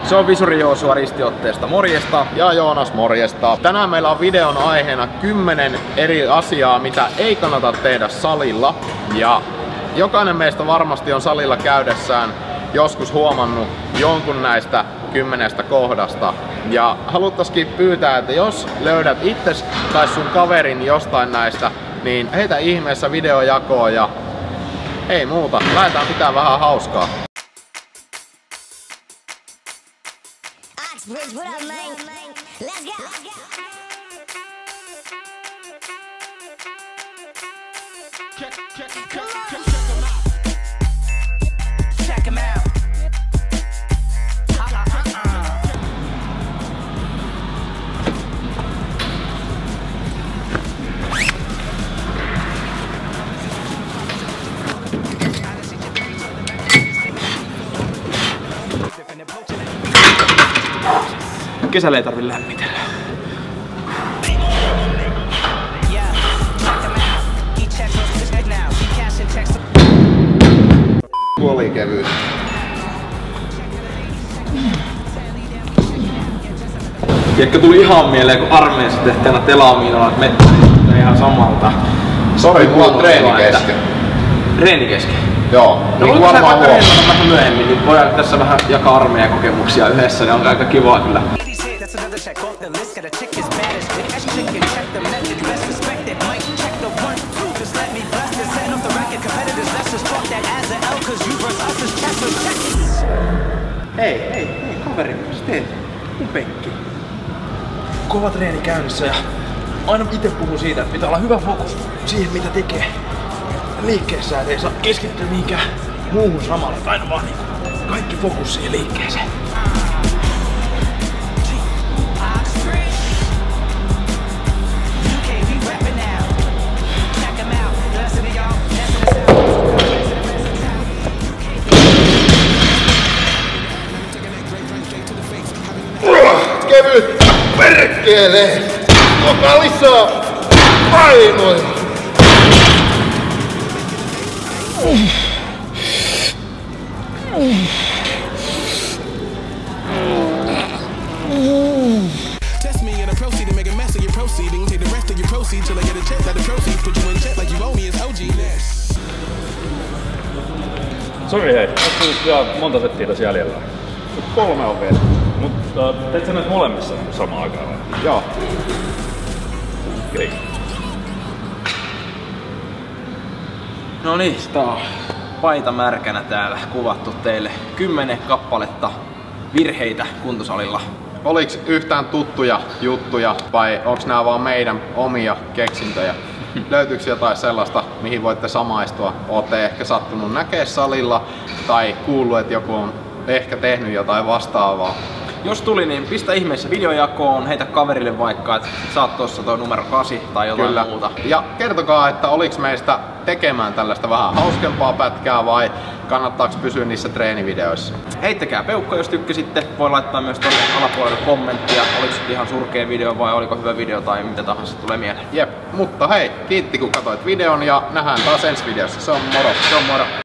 Se on Visuri Joosua Ristiotteesta. Morjesta. Ja Joonas, morjesta. Tänään meillä on videon aiheena 10 eri asiaa, mitä ei kannata tehdä salilla. Ja jokainen meistä varmasti on salilla käydessään joskus huomannut jonkun näistä 10 kohdasta. Ja haluttaisikin pyytää, että jos löydät itses tai sun kaverin jostain näistä, niin heitä ihmeessä videojakoon ja ei muuta. Lähdetään pitää vähän hauskaa. What up, man? Let's go. Check him out. Kesällä ei tarvi lämmitellä. Puolikevyys. Tiedätkö, tuli ihan mieleen, kun armeijassa tehtiin aina telaamiinoilla, että me ihan samalta. Sori, mulla on treeni kesken. Treeni kesken? Joo, no niin varmaan huomaa. Vähän myöhemmin, niin voidaan tässä vähän jakaa armeijan kokemuksia yhdessä, niin on aika kivaa kyllä. Hei, kaveri, mitä sä teet? Mun penkki. Kova treeni käynnissä ja aina itse puhun siitä, että pitää olla hyvä fokus siihen, mitä tekee liikkeessä, et ei saa keskittyä mihinkään muuhun samalla, että aina vaan niin kaikki fokus siihen liikkeeseen. Kevyt perkele! Joka lisää painoja! Test me and a proceed and make a mess of your proceeding. Take the rest of your proceeds till I get a check. Let the proceeds put you in check like you owe me as OG. Sori hei, tässä on vielä monta settiä tässä jäljellä. 3 on vielä. Mutta teet sä näitä molemmissa samaan aikaan vai? Joo. Okei. No niin, sitä on paita märkänä täällä kuvattu teille 10 kappaletta virheitä kuntosalilla. Oliks yhtään tuttuja juttuja vai onks nää vaan meidän omia keksintöjä? Löytyykö jotain sellaista, mihin voitte samaistua? Ootte ehkä sattunut näkee salilla tai kuullut, että joku on ehkä tehnyt jotain vastaavaa. Jos tuli, niin pistä ihmeessä videojakoon, heitä kaverille vaikka, että saat tossa toi numero 8 tai jotain Kyllä. muuta. Ja kertokaa, että oliks meistä tekemään tällaista vähän hauskempaa pätkää vai kannattaako pysyä niissä treenivideoissa. Heittäkää peukka, jos tykkäsitte. Voi laittaa myös tuonne alapuolelle kommenttia, oliko ihan surkea video vai oliko hyvä video tai mitä tahansa tulee mieleen. Jep, mutta hei, kiitti kun katsoit videon ja nähdään taas ensi videossa. Se on moro. Se on moro.